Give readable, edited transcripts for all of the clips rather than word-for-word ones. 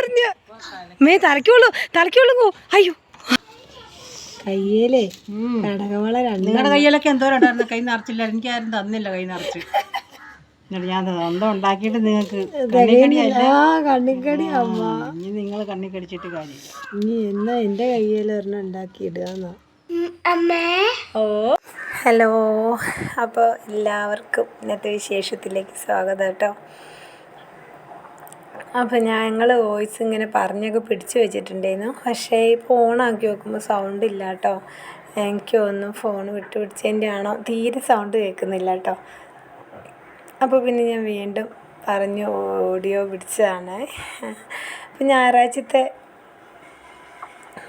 എറിഞ്ഞ മേ തലയ്ക്കുള്ളൂ. അയ്യോ കയ്യേലേ കടകവള നിങ്ങളുടെ കയ്യിലൊക്കെ എന്തോരം ഉണ്ടായിരുന്നു. കൈ നിറച്ചില്ല, എനിക്കാരും തന്നില്ല കൈ നിറച്ച്. ഞാൻ സ്വന്തം ഉണ്ടാക്കിയിട്ട് നിങ്ങൾക്ക് കണ്ണിക്കടി അമ്മ. ഇനി നിങ്ങൾ കണ്ണി കടിച്ചിട്ട് കാര്യമില്ല. ഇനി എന്നാ എൻ്റെ കയ്യിൽ ഒരെണ്ണം ഉണ്ടാക്കിയിടുക. ഹലോ, അപ്പോൾ എല്ലാവർക്കും ഇന്നത്തെ വിശേഷത്തിലേക്ക് സ്വാഗതം കേട്ടോ. അപ്പോൾ ഞങ്ങൾ വോയിസ് ഇങ്ങനെ പറഞ്ഞൊക്കെ പിടിച്ചു വെച്ചിട്ടുണ്ടായിരുന്നു. പക്ഷേ ഇപ്പോൾ ഓണാക്കി നോക്കുമ്പോൾ സൗണ്ട് ഇല്ല കേട്ടോ. എനിക്ക് തോന്നുന്നു ഫോൺ പിടിച്ചതിൻ്റെ ആണോ, തീരെ സൗണ്ട് കേൾക്കുന്നില്ല കേട്ടോ. അപ്പോൾ പിന്നെ ഞാൻ വീണ്ടും പറഞ്ഞു ഓഡിയോ പിടിച്ചതാണ്. അപ്പം ഞായറാഴ്ചത്തെ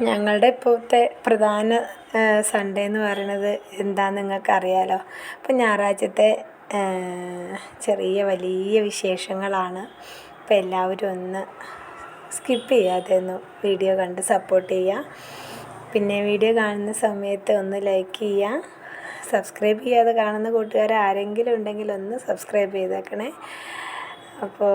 ഞങ്ങളുടെ ഇപ്പോഴത്തെ പ്രധാന സൺഡേ എന്ന് പറയുന്നത് എന്താണെന്ന് നിങ്ങൾക്ക് അറിയാലോ. അപ്പം ഞായറാഴ്ചത്തെ ചെറിയ വലിയ വിശേഷങ്ങളാണ്. അപ്പോൾ എല്ലാവരും ഒന്ന് സ്കിപ്പ് ചെയ്യാതെ ഒന്ന് വീഡിയോ കണ്ട് സപ്പോർട്ട് ചെയ്യുക. പിന്നെ വീഡിയോ കാണുന്ന സമയത്ത് ഒന്ന് ലൈക്ക് ചെയ്യുക. സബ്സ്ക്രൈബ് ചെയ്യാതെ കാണുന്ന കൂട്ടുകാർ ആരെങ്കിലും ഉണ്ടെങ്കിൽ ഒന്ന് സബ്സ്ക്രൈബ് ചെയ്തേക്കണേ. അപ്പോൾ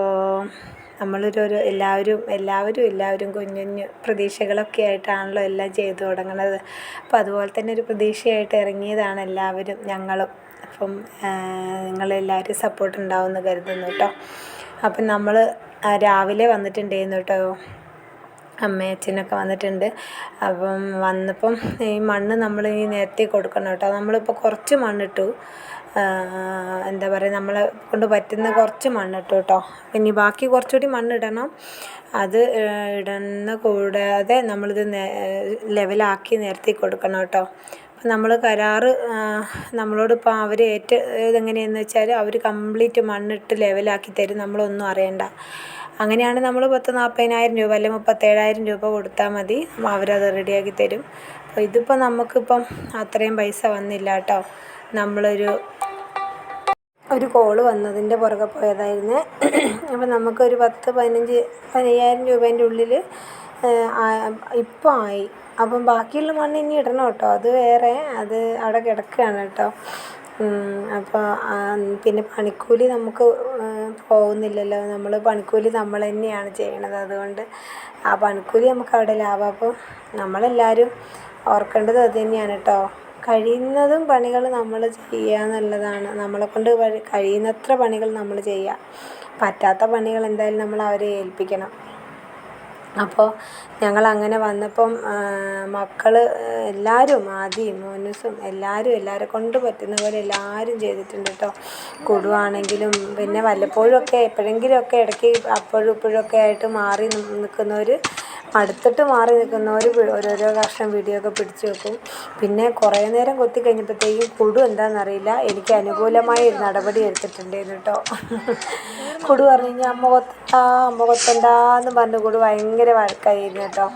എല്ലാവരും കുഞ്ഞു കുഞ്ഞു പ്രതീക്ഷകളൊക്കെ ആയിട്ടാണല്ലോ എല്ലാം ചെയ്തു തുടങ്ങുന്നത്. അപ്പോൾ അതുപോലെ തന്നെ ഒരു പ്രതീക്ഷയായിട്ട് ഇറങ്ങിയതാണ് എല്ലാവരും, ഞങ്ങളും. അപ്പം നിങ്ങളെല്ലാവരും സപ്പോർട്ട് ഉണ്ടാവുമെന്ന് കരുതുന്നു കേട്ടോ. അപ്പം നമ്മൾ രാവിലെ വന്നിട്ടുണ്ടായിരുന്നു കേട്ടോ. അമ്മയും അച്ഛനൊക്കെ വന്നിട്ടുണ്ട്. അപ്പം വന്നപ്പം ഈ മണ്ണ് നമ്മൾ ഇനി നിരത്തി കൊടുക്കണം കേട്ടോ. നമ്മളിപ്പോൾ കുറച്ച് മണ്ണിട്ടു, എന്താ പറയുക, നമ്മളെ കൊണ്ട് പറ്റുന്ന കുറച്ച് മണ്ണിട്ടു കേട്ടോ. ഇനി ബാക്കി കുറച്ചുകൂടി മണ്ണിടണം. അത് ഇടുന്ന കൂടാതെ നമ്മളിത് ലെവലാക്കി നിരത്തി കൊടുക്കണം കേട്ടോ. അപ്പം നമ്മൾ കരാറ് നമ്മളോടിപ്പോൾ അവർ ഇതെങ്ങനെയാണെന്ന് വെച്ചാൽ അവർ കംപ്ലീറ്റ് മണ്ണിട്ട് ലെവലാക്കി തരും, നമ്മളൊന്നും അറിയണ്ട. അങ്ങനെയാണ് നമ്മൾ 40,000 രൂപ അല്ലെങ്കിൽ 37,000 രൂപ കൊടുത്താൽ മതി, അവരത് റെഡിയാക്കി തരും. അപ്പോൾ ഇതിപ്പോൾ നമുക്കിപ്പം അത്രയും പൈസ വന്നില്ല കേട്ടോ. നമ്മളൊരു കോള് വന്നതിൻ്റെ പുറകെ പോയതായിരുന്നു. അപ്പം നമുക്കൊരു 15,000 രൂപേൻ്റെ ഉള്ളിൽ ഇപ്പോൾ ആയി. അപ്പം ബാക്കിയുള്ള മണ്ണ് ഇനി ഇടണം കേട്ടോ. അത് വേറെ, അത് അവിടെ കിടക്കുകയാണ് കേട്ടോ. അപ്പോൾ പിന്നെ പണിക്കൂലി നമുക്ക് പോകുന്നില്ലല്ലോ. പണിക്കൂലി നമ്മൾ തന്നെയാണ് ചെയ്യണത്. അതുകൊണ്ട് ആ പണിക്കൂലി നമുക്ക് അവിടെ ലാഭം. അപ്പോൾ നമ്മളെല്ലാവരും ഓർക്കേണ്ടത് അത് തന്നെയാണ് കേട്ടോ. കഴിയുന്നതും പണികൾ നമ്മൾ ചെയ്യുക എന്നുള്ളതാണ്. നമ്മളെക്കൊണ്ട് കഴിയുന്നത്ര പണികൾ നമ്മൾ ചെയ്യുക. പറ്റാത്ത പണികൾ എന്തായാലും നമ്മൾ അവരെ ഏൽപ്പിക്കണം. അപ്പോൾ ഞങ്ങളങ്ങനെ വന്നപ്പം മക്കൾ എല്ലാവരും, ആദിയും മോനുസും എല്ലാവരെ കൊണ്ട് പറ്റുന്ന പോലെ എല്ലാവരും ചെയ്തിട്ടുണ്ട് കേട്ടോ. കുടുവാണെങ്കിലും പിന്നെ വല്ലപ്പോഴുമൊക്കെ എപ്പോഴെങ്കിലുമൊക്കെ ഇടയ്ക്ക് അപ്പോഴും ഇപ്പോഴൊക്കെ ആയിട്ട് മാറി നിൽക്കുന്നവർ, അടുത്തിട്ട് മാറി നിൽക്കുന്നവർ ഓരോരോ കഷ്ണം വീഡിയോ ഒക്കെ പിടിച്ച് വെക്കും. പിന്നെ കുറേ നേരം കൊത്തി കഴിഞ്ഞപ്പോഴത്തേക്കും കുടു എന്താണെന്നറിയില്ല എനിക്ക് അനുകൂലമായ ഒരു നടപടി എടുത്തിട്ടുണ്ടായിരുന്നു കേട്ടോ. കുടു പറഞ്ഞു കഴിഞ്ഞാൽ അമ്മ കൊത്തണ്ടാന്ന് പറഞ്ഞ കുടു ഭയങ്കര വഴക്കായിരുന്നു കേട്ടോ.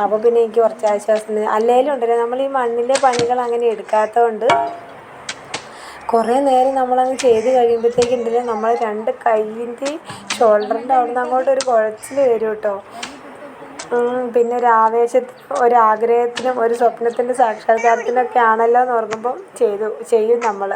അപ്പോൾ പിന്നെ എനിക്ക് കുറച്ച് ആശ്വാസം. അല്ലെങ്കിലും ഉണ്ടല്ലോ, നമ്മൾ ഈ മണ്ണിലെ പണികൾ അങ്ങനെ എടുക്കാത്തതുകൊണ്ട് കുറേ നേരം നമ്മളങ്ങ് ചെയ്ത് കഴിയുമ്പോഴത്തേക്കുണ്ടല്ലോ നമ്മൾ 2 കൈയിൻ്റെ ഷോൾഡറിൻ്റെ അവിടെ നിന്ന് അങ്ങോട്ട് ഒരു കുഴച്ചിൽ വരും കേട്ടോ. പിന്നെ ഒരു ആവേശത്തിനും ഒരാഗ്രഹത്തിനും ഒരു സ്വപ്നത്തിൻ്റെ സാക്ഷാത്കാരത്തിനൊക്കെ ആണല്ലോ എന്ന് ഓർക്കുമ്പം ചെയ്യും നമ്മൾ.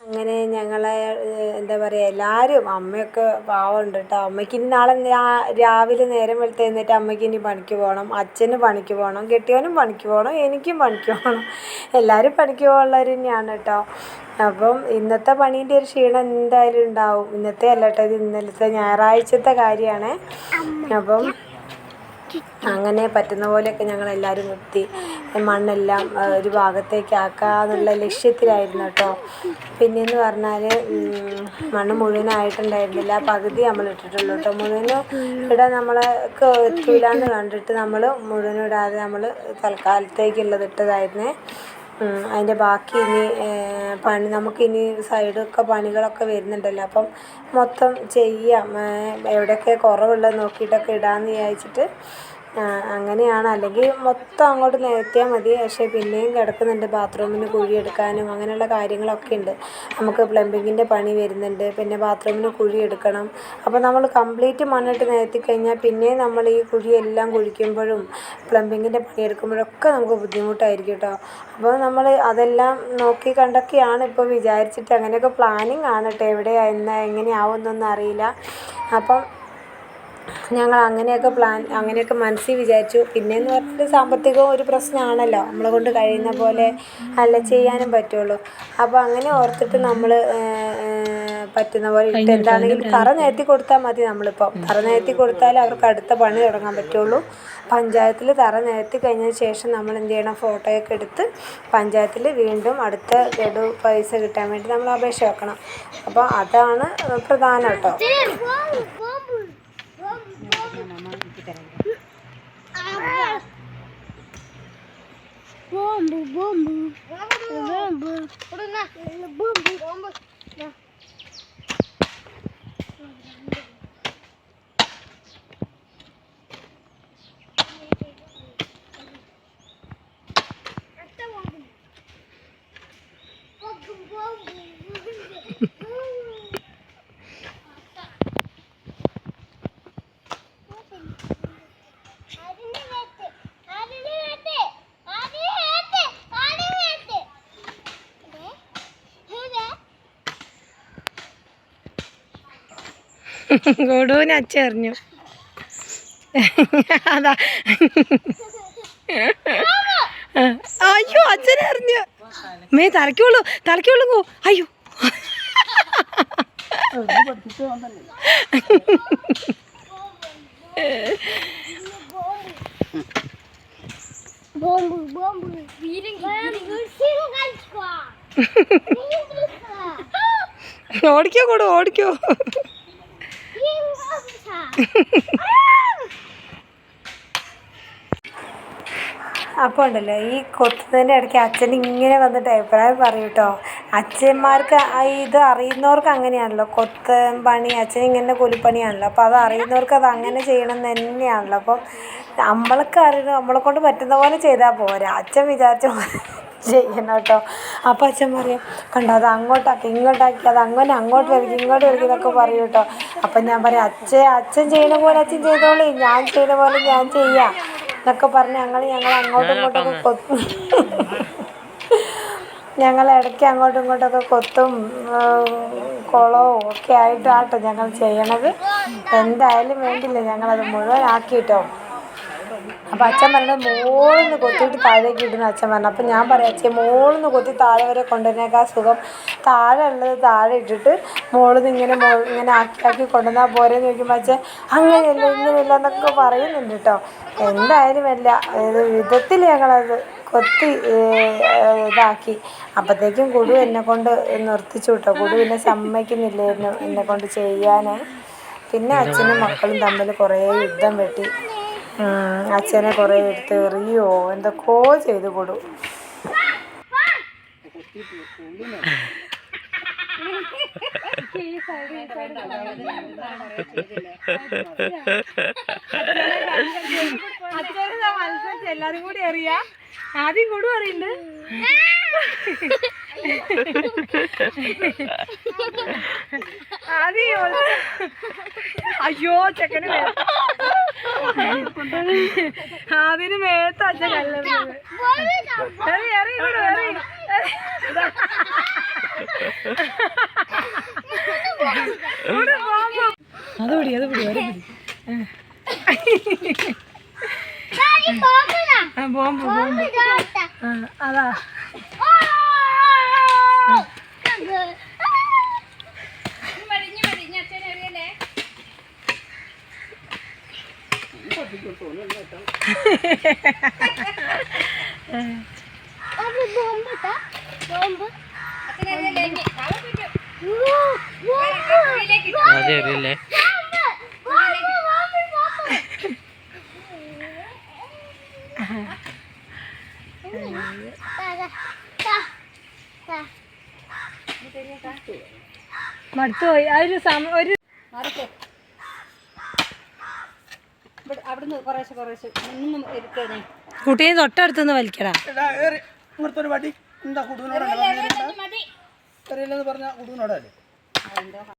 അങ്ങനെ ഞങ്ങളെ എന്താ പറയുക, എല്ലാവരും, അമ്മയൊക്കെ പാവമുണ്ട് കേട്ടോ. അമ്മയ്ക്ക് ഇനി നാളെ രാവിലെ നേരം വെളുത്ത് എഴുന്നേറ്റ് അമ്മയ്ക്ക് ഇനി പണിക്ക് പോകണം, അച്ഛന് പണിക്ക് പോകണം, കെട്ടിയവനും പണിക്ക് പോകണം, എനിക്കും പണിക്ക് പോകണം. എല്ലാവരും പണിക്ക് പോകാനുള്ളവർ തന്നെയാണ് കേട്ടോ. അപ്പം ഇന്നത്തെ പണീൻ്റെ ഒരു ക്ഷീണം എന്തായാലും ഉണ്ടാവും. ഇന്നത്തെ അല്ല കേട്ടോ, ഇത് ഇന്നലത്തെ ഞായറാഴ്ചത്തെ കാര്യമാണ്. അപ്പം അങ്ങനെ പറ്റുന്ന പോലെയൊക്കെ ഞങ്ങളെല്ലാവരും കുത്തി മണ്ണെല്ലാം ഒരു ഭാഗത്തേക്ക് ആക്കാന്നുള്ള ലക്ഷ്യത്തിലായിരുന്നു കേട്ടോ. പിന്നെയെന്ന് പറഞ്ഞാൽ മണ്ണ് മുഴുവനായിട്ടുണ്ടായിരുന്നില്ല, പകുതി നമ്മൾ ഇട്ടിട്ടുള്ളൂ കേട്ടോ. മുഴുവനും ഇടാൻ നമ്മൾക്ക് എത്തൂലെന്ന് കണ്ടിട്ട് നമ്മൾ മുഴുവനും ഇടാതെ നമ്മൾ തൽക്കാലത്തേക്കുള്ളത് ഇട്ടതായിരുന്നേ. അതിൻ്റെ ബാക്കി ഇനി നമുക്കിനി സൈഡൊക്കെ പണികളൊക്കെ വരുന്നുണ്ടല്ലോ. അപ്പം മൊത്തം ചെയ്യാം, എവിടെയൊക്കെ കുറവുള്ളത് നോക്കിയിട്ടൊക്കെ ഇടാമെന്ന് വിചാരിച്ചിട്ട് അങ്ങനെയാണ്. അല്ലെങ്കിൽ മൊത്തം അങ്ങോട്ട് നികത്തിയാൽ മതി. പക്ഷേ പിന്നെയും കിടക്കുന്നുണ്ട് ബാത്റൂമിന് കുഴിയെടുക്കാനും അങ്ങനെയുള്ള കാര്യങ്ങളൊക്കെ ഉണ്ട്. നമുക്ക് പ്ലംബിങ്ങിൻ്റെ പണി വരുന്നുണ്ട്. പിന്നെ ബാത്റൂമിന് കുഴിയെടുക്കണം. അപ്പോൾ നമ്മൾ കംപ്ലീറ്റ് മണ്ണിട്ട് നികത്തി കഴിഞ്ഞാൽ പിന്നെയും നമ്മൾ ഈ കുഴിയെല്ലാം കുഴിക്കുമ്പോഴും പ്ലംബിങ്ങിൻ്റെ പണിയെടുക്കുമ്പോഴൊക്കെ നമുക്ക് ബുദ്ധിമുട്ടായിരിക്കും കേട്ടോ. അപ്പോൾ നമ്മൾ അതെല്ലാം നോക്കി കണ്ടൊക്കെയാണ് ഇപ്പോൾ വിചാരിച്ചിട്ട് അങ്ങനെയൊക്കെ പ്ലാനിങ് ആണ് കേട്ടോ. എവിടെയാണ് എങ്ങനെയാവുമെന്നൊന്നും അറിയില്ല. അപ്പം ഞങ്ങൾ അങ്ങനെയൊക്കെ മനസ്സിൽ വിചാരിച്ചു. പിന്നെയെന്ന് പറഞ്ഞിട്ട് സാമ്പത്തികവും ഒരു പ്രശ്നമാണല്ലോ. നമ്മളെ കൊണ്ട് കഴിയുന്ന പോലെ അല്ല ചെയ്യാനും പറ്റുള്ളൂ. അപ്പോൾ അങ്ങനെ ഓർത്തിട്ട് നമ്മൾ പറ്റുന്ന പോലെ ഇട്ട് എന്താണെങ്കിലും തറ നികത്തി കൊടുത്താൽ മതി. നമ്മളിപ്പോൾ തറ നികത്തി കൊടുത്താൽ അവർക്ക് അടുത്ത പണി തുടങ്ങാൻ പറ്റുള്ളൂ. പഞ്ചായത്തിൽ തറ നികത്തി കഴിഞ്ഞതിന് ശേഷം നമ്മൾ എന്ത് ചെയ്യണം, ഫോട്ടോയൊക്കെ എടുത്ത് പഞ്ചായത്തിൽ വീണ്ടും അടുത്ത ഗഡു പൈസ കിട്ടാൻ വേണ്ടി നമ്മൾ അപേക്ഷ വെക്കണം. അപ്പോൾ അതാണ് പ്രധാനം കേട്ടോ. ഗുഡുവിന് അച്ഛൻ എറിഞ്ഞു. അതാ അയ്യോ അച്ഛനെ എറിഞ്ഞു. മേ തലയ്ക്കുള്ളൂ അയ്യോ. ഓടിക്കോ. അപ്പോൾ ഉണ്ടല്ലോ ഈ കൊത്തുന്നതിൻ്റെ ഇടയ്ക്ക് അച്ഛൻ ഇങ്ങനെ വന്നിട്ട് അഭിപ്രായം പറയും കേട്ടോ. അച്ഛന്മാർക്ക് ഇത് അറിയുന്നവർക്ക് അങ്ങനെയാണല്ലോ കൊത്ത് പണി. അച്ഛൻ ഇങ്ങനെ കൂലിപ്പണിയാണല്ലോ. അപ്പോൾ അത് അറിയുന്നവർക്ക് അത് അങ്ങനെ ചെയ്യണം എന്ന് തന്നെയാണല്ലോ. അപ്പം നമ്മളൊക്കെ അറിയുന്നത് നമ്മളെ കൊണ്ട് പറ്റുന്ന പോലെ ചെയ്താൽ പോരാ. അച്ഛൻ വിചാരിച്ച പോലെ ചെയ്യണം കേട്ടോ. അപ്പോൾ അച്ഛൻ പറയും കണ്ടോ അത് ഇങ്ങോട്ടാക്കി അത് അങ്ങനെ അങ്ങോട്ട് വരയ്ക്കും ഇങ്ങോട്ട് വരയ്ക്കും എന്നൊക്കെ പറയും കേട്ടോ. അപ്പം ഞാൻ പറയും അച്ഛൻ ചെയ്യുന്ന പോലെ അച്ഛൻ ചെയ്തോളി, ഞാൻ ചെയ്യുന്ന പോലെ ഞാൻ ചെയ്യാം എന്നൊക്കെ പറഞ്ഞ് ഞങ്ങൾ അങ്ങോട്ടും ഇങ്ങോട്ടൊക്കെ കൊത്തും. ഞങ്ങൾ ഇടയ്ക്ക് അങ്ങോട്ടും ഇങ്ങോട്ടൊക്കെ കൊത്തും കുളവും ഒക്കെ ആയിട്ടാട്ടോ ഞങ്ങൾ ചെയ്യണത്. എന്തായാലും വേണ്ടില്ല ഞങ്ങളത് മുഴുവൻ ആക്കിയിട്ടോ. അപ്പോൾ അച്ഛൻ പറഞ്ഞത് മോളിന്ന് കൊത്തിയിട്ട് താഴേക്ക് ഇടുന്ന അച്ഛൻ പറഞ്ഞു. അപ്പം ഞാൻ പറയാം അച്ഛൻ മോളിന്ന് കൊത്തി താഴെ വരെ കൊണ്ടുവന്നേക്കാൾ സുഖം താഴെ ഉള്ളത് താഴെ ഇട്ടിട്ട് മോളിന്ന് ഇങ്ങനെ ആക്കി കൊണ്ടുവന്നാൽ പോരെന്ന് ചോദിക്കുമ്പോൾ അച്ഛൻ അങ്ങനെയല്ല ഇങ്ങനെയല്ല എന്നൊക്കെ പറയുന്നുണ്ട് കേട്ടോ. എന്തായാലും വിധത്തിൽ ഞങ്ങളത് കൊത്തി ഇതാക്കി. അപ്പോഴത്തേക്കും കുടു എന്നെക്കൊണ്ട് നിർത്തിച്ചു കേട്ടോ. കുടു പിന്നെ സമ്മതിക്കുന്നില്ലായിരുന്നു എന്നെക്കൊണ്ട് ചെയ്യാൻ. പിന്നെ അച്ഛനും മക്കളും തമ്മിൽ കുറേ യുദ്ധം വെട്ടി. അച്ഛനെ കുറേ എടുത്ത് എറിയോ എന്തൊക്കെയോ ചെയ്തു കൊടു. എല്ലാരും കൂടി അറിയാ. ആദ്യം കൊടു അറിയണ്ട്. അയ്യോ ചെക്കന് അതിന് മേത്ത അച്ഛൻ കല്ലെറിഞ്ഞത്. അത് പിടി ബോംബ് അതാ അതെറിയില്ലേ മടുത്തുപോയി. ഒരു അവിടുന്ന് കുറേശ്ശെ കുറേശ്ശെ ഒന്നും ഇരിക്കണേ. കുട്ടിയെ തൊട്ടടുത്തുനിന്ന് വലിക്കടാ. ഇങ്ങനത്തെ വടി എന്താ കുടുവിനോടല്ലേ പറഞ്ഞ കുടുവിനോടല്ലേ? അതിടാനാ?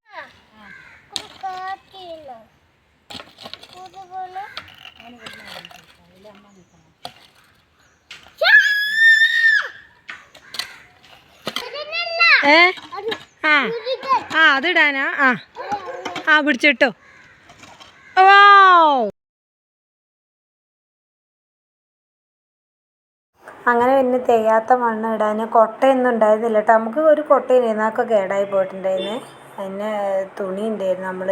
പിടിച്ചിട്ടോ. ഓ അങ്ങനെ പിന്നെ തികയാത്ത മണ്ണ് ഇടാൻ കൊട്ടയൊന്നും ഉണ്ടായിരുന്നില്ല കേട്ടോ. നമുക്ക് ഒരു കൊട്ടയുണ്ടായിരുന്നു, അതൊക്കെ കേടായി പോയിട്ടുണ്ടായിരുന്നേ. അതിന് തുണി ഉണ്ടായിരുന്നു, നമ്മൾ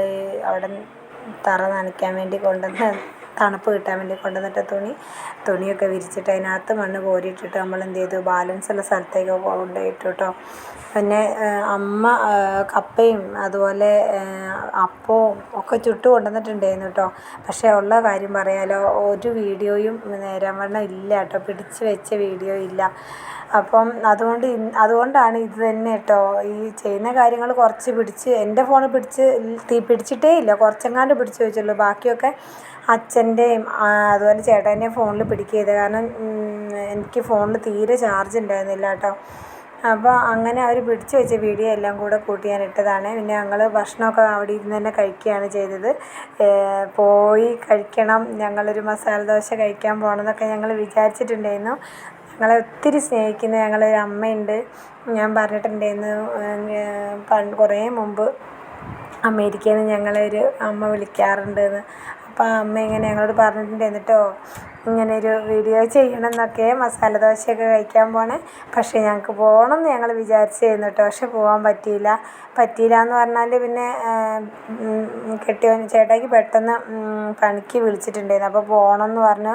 അവിടെ തറ നനയ്ക്കാൻ വേണ്ടി കൊണ്ടുവന്ന് തണുപ്പ് കിട്ടാൻ വേണ്ടി കൊണ്ടുവന്നിട്ട തുണിയൊക്കെ വിരിച്ചിട്ട് അതിനകത്ത് മണ്ണ് കോരിയിട്ടിട്ട് നമ്മൾ എന്ത് ചെയ്തു, ബാലൻസ് ഉള്ള സ്ഥലത്തേക്ക് കൊണ്ടുപോയിട്ടു കേട്ടോ. പിന്നെ അമ്മ കപ്പയും അതുപോലെ അപ്പവും ഒക്കെ ചുട്ട് കൊണ്ടുവന്നിട്ടുണ്ടായിരുന്നു കേട്ടോ. പക്ഷേ ഉള്ള കാര്യം പറയാലോ, ഒരു വീഡിയോയും നേരാവണ്ണം ഇല്ല കേട്ടോ, പിടിച്ച് വെച്ച വീഡിയോ ഇല്ല. അപ്പം അതുകൊണ്ടാണ് ഇത് തന്നെ കേട്ടോ, ഈ ചെയ്യുന്ന കാര്യങ്ങൾ കുറച്ച് പിടിച്ച് എൻ്റെ ഫോണ് പിടിച്ചിട്ടേ ഇല്ല, കുറച്ചെങ്ങാണ്ട് പിടിച്ച് വെച്ചുള്ളൂ. ബാക്കിയൊക്കെ അച്ഛൻ്റെയും അതുപോലെ ചേട്ടൻ്റെയും ഫോണിൽ പിടിക്കുക ചെയ്തത്. കാരണം എനിക്ക് ഫോണിൽ തീരെ ചാർജ് ഉണ്ടായിരുന്നില്ല കേട്ടോ. അപ്പോൾ അങ്ങനെ അവർ പിടിച്ച് വെച്ച വീഡിയോ എല്ലാം കൂടെ കൂട്ടി ഞാൻ ഇട്ടതാണ്. പിന്നെ ഞങ്ങൾ ഭക്ഷണമൊക്കെ അവിടെ ഇരുന്ന് തന്നെ കഴിക്കുകയാണ് ചെയ്തത്. പോയി കഴിക്കണം, ഞങ്ങളൊരു മസാല ദോശ കഴിക്കാൻ പോകണം എന്നൊക്കെ ഞങ്ങൾ വിചാരിച്ചിട്ടുണ്ടായിരുന്നു. ഞങ്ങളെ ഒത്തിരി സ്നേഹിക്കുന്ന ഞങ്ങളൊരു അമ്മയുണ്ട്, ഞാൻ പറഞ്ഞിട്ടുണ്ടായിരുന്നു കുറേ മുമ്പ് അമേരിക്കയിൽ നിന്ന് ഞങ്ങളെ ഒരു അമ്മ വിളിക്കാറുണ്ടെന്ന്. അപ്പോൾ ആ അമ്മ ഇങ്ങനെ ഞങ്ങളോട് പറഞ്ഞിട്ടുണ്ടായിരുന്നു കേട്ടോ, ഇങ്ങനെ ഒരു വീഡിയോ ചെയ്യണം എന്നൊക്കെ, മസാല ദോശയൊക്കെ കഴിക്കാൻ പോണേ. പക്ഷേ ഞങ്ങൾക്ക് പോകണം എന്ന് ഞങ്ങൾ വിചാരിച്ചിരുന്നു കേട്ടോ, പക്ഷെ പോകാൻ പറ്റിയില്ല എന്ന് പറഞ്ഞാൽ പിന്നെ ചേട്ടായിക്ക് പെട്ടെന്ന് പണിക്ക് വിളിച്ചിട്ടുണ്ടായിരുന്നു. അപ്പോൾ പോകണം എന്ന് പറഞ്ഞു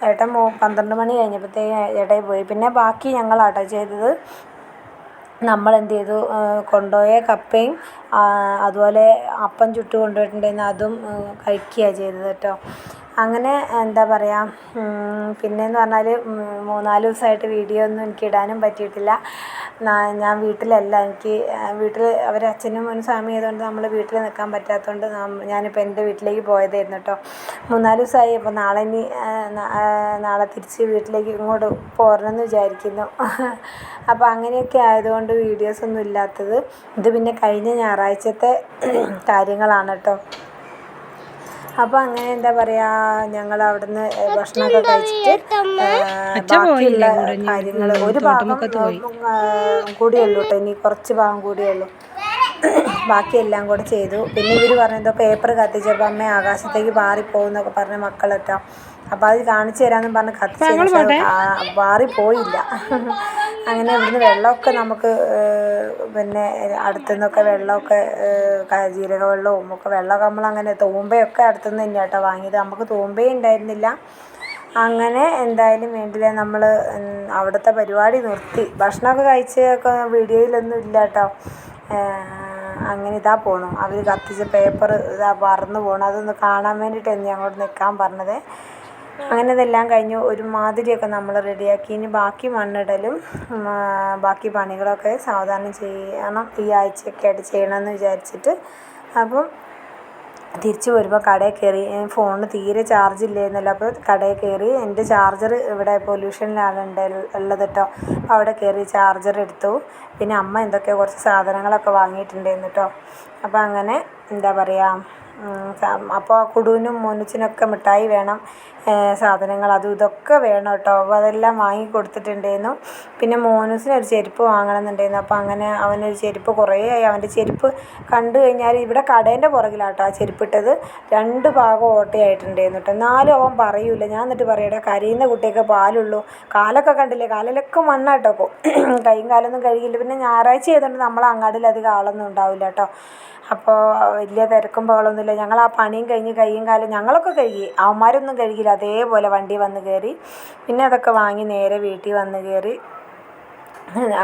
ഏട്ടൻ 12 മണി കഴിഞ്ഞപ്പോഴത്തേക്കും ചേട്ടായി പോയി. പിന്നെ ബാക്കി ഞങ്ങളാട്ടോ ചെയ്തത്. നമ്മളെന്ത് ചെയ്തു, കൊണ്ടുപോയ കപ്പയും അതുപോലെ അപ്പം ചുട്ട് കൊണ്ടുപോയിട്ടുണ്ടായിരുന്നു, അതും കഴിക്കുകയാണ് ചെയ്തത് കേട്ടോ. അങ്ങനെ എന്താ പറയുക, പിന്നെയെന്ന് പറഞ്ഞാൽ 3-4 ദിവസമായിട്ട് വീഡിയോ ഒന്നും എനിക്ക് ഇടാനും പറ്റിയിട്ടില്ല. ഞാൻ വീട്ടിലല്ല, എനിക്ക് വീട്ടിൽ അവർ അച്ഛനും മോനും സ്വാമി ആയതുകൊണ്ട് നമ്മൾ വീട്ടിൽ നിൽക്കാൻ പറ്റാത്തതുകൊണ്ട് ഞാനിപ്പോൾ എൻ്റെ വീട്ടിലേക്ക് പോയതായിരുന്നു കേട്ടോ. 3-4 ദിവസമായി. അപ്പോൾ നാളെ തിരിച്ച് വീട്ടിലേക്ക് ഇങ്ങോട്ട് പോരണമെന്ന് വിചാരിക്കുന്നു. അപ്പോൾ അങ്ങനെയൊക്കെ ആയതുകൊണ്ട് വീഡിയോസൊന്നും ഇല്ലാത്തത്. ഇത് പിന്നെ കഴിഞ്ഞ ഞായറാഴ്ചത്തെ കാര്യങ്ങളാണ് കേട്ടോ. അപ്പോൾ അങ്ങനെ എന്താ പറയുക, ഞങ്ങൾ അവിടുന്ന് ഭക്ഷണമൊക്കെ കഴിച്ചിട്ട് ബാക്കിയുള്ള കാര്യങ്ങൾ ഒരു ഭാഗം കൂടിയുള്ളൂ കേട്ടോ, ഇനി കുറച്ച് ഭാഗം കൂടിയുള്ളൂ, ബാക്കിയെല്ലാം കൂടെ ചെയ്തു. പിന്നെ ഇവർ പറഞ്ഞെന്തോ പേപ്പർ കത്തിച്ചപ്പോൾ അമ്മ ആകാശത്തേക്ക് പാറിപ്പോകുന്നൊക്കെ പറഞ്ഞ മക്കൾ കേട്ടോ. അപ്പോൾ അത് കാണിച്ചു തരാമെന്നും പറഞ്ഞ് കത്തിച്ച് പാറിപ്പോയില്ല. അങ്ങനെ ഇവിടുന്ന് വെള്ളമൊക്കെ നമുക്ക് പിന്നെ അടുത്തുനിന്നൊക്കെ വെള്ളമൊക്കെ ജീരക വെള്ളവും ഒക്കെ വെള്ളമൊക്കെ നമ്മളങ്ങനെ തൂമ്പയൊക്കെ അടുത്തുനിന്ന് തന്നെ കേട്ടോ വാങ്ങിയത്, നമുക്ക് തൂമ്പയും ഉണ്ടായിരുന്നില്ല. അങ്ങനെ എന്തായാലും വേണ്ടില്ല, നമ്മൾ അവിടുത്തെ പരിപാടി നിർത്തി. ഭക്ഷണമൊക്കെ കഴിച്ചൊക്കെ വീഡിയോയിലൊന്നും ഇല്ല കേട്ടോ. അങ്ങനെ ഇതാ പോകണം, അവർ കത്തിച്ച പേപ്പർ ഇതാ പറന്ന് പോകണം, അതൊന്ന് കാണാൻ വേണ്ടിയിട്ടായിരുന്നു ഞങ്ങളോട് നിൽക്കാൻ പറഞ്ഞത്. അങ്ങനെ ഇതെല്ലാം കഴിഞ്ഞു, ഒരുമാതിരിയൊക്കെ നമ്മൾ റെഡിയാക്കി. ഇനി ബാക്കി മണ്ണിടലും ബാക്കി പണികളൊക്കെ സാവധാനം ചെയ്യണം, ഈ ആഴ്ചയൊക്കെ ആയിട്ട് ചെയ്യണമെന്ന് വിചാരിച്ചിട്ട്. അപ്പം തിരിച്ച് വരുമ്പോൾ കടയിൽ കയറി, ഫോണിന് തീരെ ചാർജ് ഇല്ലായിരുന്നല്ലോ. അപ്പോൾ കടയിൽ കയറി, എൻ്റെ ചാർജർ ഇവിടെ പൊല്യൂഷനിലാണ് ഉള്ളത് കേട്ടോ. അപ്പോൾ അവിടെ കയറി ചാർജർ എടുത്തു. പിന്നെ അമ്മ എന്തൊക്കെയോ കുറച്ച് സാധനങ്ങളൊക്കെ വാങ്ങിയിട്ടുണ്ടായിരുന്നു കേട്ടോ. അപ്പോൾ അങ്ങനെ എന്താ പറയുക, അപ്പോൾ കുടുവിനും മോനുച്ചിനൊക്കെ മിഠായി വേണം, സാധനങ്ങൾ അതും ഇതൊക്കെ വേണം കേട്ടോ. അപ്പോൾ അതെല്ലാം വാങ്ങി കൊടുത്തിട്ടുണ്ടായിരുന്നു. പിന്നെ മോനുസിനൊരു ചെരുപ്പ് വാങ്ങണമെന്നുണ്ടായിരുന്നു. അപ്പോൾ അങ്ങനെ അവനൊരു ചെരുപ്പ് കുറേ ആയി, അവൻ്റെ ചെരുപ്പ് കണ്ടു കഴിഞ്ഞാൽ ഇവിടെ കടേൻ്റെ പുറകിലാട്ടോ ആ ചെരുപ്പിട്ടത്, 2 ഭാഗം ഓട്ടയായിട്ടുണ്ടായിരുന്നു കേട്ടോ. എന്നാലും അവൻ പറയൂല. ഞാൻ എന്നിട്ട് പറയടാ, കരയുന്ന കുട്ടിയൊക്കെ പാലുള്ളൂ, കാലൊക്കെ കണ്ടില്ലേ, കാലിലൊക്കെ മണ്ണാട്ടോ. അപ്പോൾ കൈയും കാലൊന്നും കഴുകിയില്ല. പിന്നെ ഞായറാഴ്ച ആയതുകൊണ്ട് നമ്മൾ അങ്ങാടിലധികം ആളൊന്നും ഉണ്ടാവില്ല കേട്ടോ. അപ്പോൾ വലിയ തിരക്കും ബഹളമൊന്നുമില്ല. ഞങ്ങൾ ആ പണിയും കഴിഞ്ഞ് കൈയും കാലും ഞങ്ങളൊക്കെ കഴുകി, അവന്മാരൊന്നും കഴുകിയില്ല. അതേപോലെ വണ്ടി വന്ന് കയറി. പിന്നെ അതൊക്കെ വാങ്ങി നേരെ വീട്ടിൽ വന്ന് കയറി.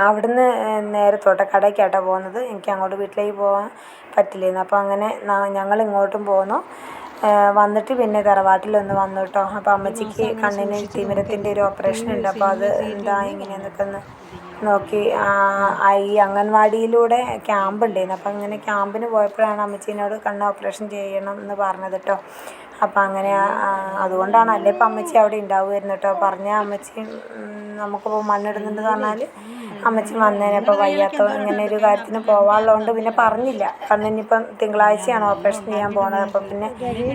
അവിടുന്ന് നേരെ തോട്ടക്കടയ്ക്കാട്ടോ പോകുന്നത്, എനിക്ക് അങ്ങോട്ട് വീട്ടിലേക്ക് പോകാൻ പറ്റില്ലായിരുന്നു. അപ്പോൾ അങ്ങനെ ഞങ്ങൾ ഇങ്ങോട്ടും പോന്നു. വന്നിട്ട് പിന്നെ തറവാട്ടിലൊന്ന് വന്നു കേട്ടോ. അപ്പോൾ അമ്മച്ചിക്ക് കണ്ണിന് തിമിരത്തിൻ്റെ ഒരു ഓപ്പറേഷൻ ഉണ്ട്. അപ്പോൾ അത് എന്താ ഇങ്ങനെയെന്നൊക്കെ ഒന്ന് നോക്കി. ഈ അംഗൻവാടിയിലൂടെ ക്യാമ്പ് ഉണ്ടായിരുന്നു. അപ്പോൾ അങ്ങനെ ക്യാമ്പിന് പോയപ്പോഴാണ് അമ്മച്ചീനോട് കണ്ണ് ഓപ്പറേഷൻ ചെയ്യണം എന്ന് പറഞ്ഞത് കേട്ടോ. അപ്പം അങ്ങനെ അതുകൊണ്ടാണ്. അല്ലേ ഇപ്പം അമ്മച്ചി അവിടെ ഉണ്ടാവുമായിരുന്നു കേട്ടോ. പറഞ്ഞാൽ അമ്മച്ചി നമുക്കിപ്പോൾ മണ്ണിടുന്നുണ്ടെന്ന് പറഞ്ഞാൽ അമ്മച്ചി വന്നേനെ. അപ്പോൾ വയ്യാത്ത ഇങ്ങനെ ഒരു കാര്യത്തിന് പോകാനുള്ളതുകൊണ്ട് പിന്നെ പറഞ്ഞില്ല. കാരണം ഇനിയിപ്പം തിങ്കളാഴ്ചയാണ് ഓപ്പറേഷൻ ചെയ്യാൻ പോണത്. അപ്പോൾ പിന്നെ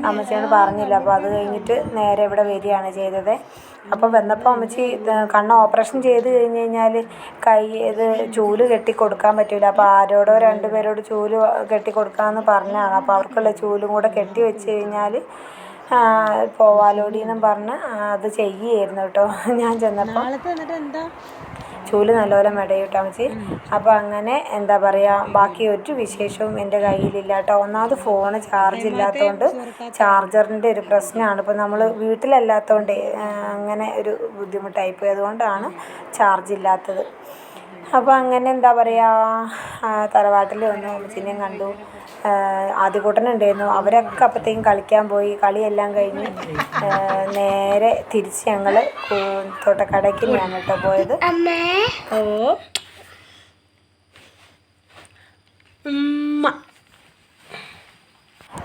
അമ്മച്ചിയോട് പറഞ്ഞില്ല. അപ്പോൾ അത് കഴിഞ്ഞിട്ട് നേരെ ഇവിടെ വരികയാണ് ചെയ്തത്. അപ്പോൾ വന്നപ്പോൾ അമ്മച്ചി കണ്ണ് ഓപ്പറേഷൻ ചെയ്ത് കഴിഞ്ഞ് കഴിഞ്ഞാൽ കൈ ഇത് ചൂല് കെട്ടി കൊടുക്കാൻ പറ്റില്ല. അപ്പോൾ ആരോടോ 2 പേരോട് ചൂല് കെട്ടി കൊടുക്കാമെന്ന് പറഞ്ഞതാണ്. അപ്പോൾ അവർക്കുള്ള ചൂലും കൂടെ കെട്ടി വെച്ച് കഴിഞ്ഞാൽ പോവാലോടി എന്നും പറഞ്ഞ് അത് ചെയ്യുമായിരുന്നു കേട്ടോ. ഞാൻ ചെന്നപ്പോൾ ചൂല് നല്ലപോലെ മെടയും കേട്ടോ അമ്മച്ചി. അപ്പോൾ അങ്ങനെ എന്താ പറയുക, ബാക്കി ഒരു വിശേഷവും എൻ്റെ കയ്യിലില്ല കേട്ടോ. ഒന്നാമത് ഫോണ് ചാർജ് ഇല്ലാത്തതുകൊണ്ട് ചാർജറിൻ്റെ ഒരു പ്രശ്നമാണ്. ഇപ്പോൾ നമ്മൾ വീട്ടിലല്ലാത്തതുകൊണ്ട് അങ്ങനെ ഒരു ബുദ്ധിമുട്ടായിപ്പോയി. അതുകൊണ്ടാണ് ചാർജ് ഇല്ലാത്തത്. അപ്പോൾ അങ്ങനെ എന്താ പറയുക, തറവാട്ടിൽ വന്നു അമ്മച്ചിനെയും കണ്ടു. ആദ്യകൂട്ടനുണ്ടായിരുന്നു. അവരൊക്കെ അപ്പോഴത്തേക്കും കളിക്കാൻ പോയി. കളിയെല്ലാം കഴിഞ്ഞ് നേരെ തിരിച്ച് ഞങ്ങൾ തോട്ടക്കടയ്ക്ക് തന്നെയാണ് കേട്ടോ പോയത്.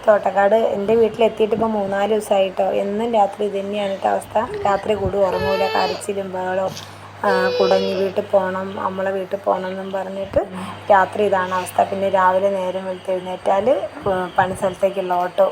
തോട്ടക്കാട് എൻ്റെ വീട്ടിലെത്തിയിട്ട് ഇപ്പോൾ 3-4 ദിവസമായിട്ടോ. എന്നും രാത്രി ഇത് തന്നെയാണ് കേട്ടോ അവസ്ഥ. രാത്രി കൂടും ഉറങ്ങൂല, കരച്ചിലും ബഹളവും. കുടഞ്ഞി വീട്ടിൽ പോകണം, നമ്മളെ വീട്ടിൽ പോകണം എന്നും പറഞ്ഞിട്ട് രാത്രി ഇതാണ് അവസ്ഥ. പിന്നെ രാവിലെ നേരം വെളുത്തെഴുന്നേറ്റാൽ പണി സ്ഥലത്തേക്കുള്ള ഓട്ടോ.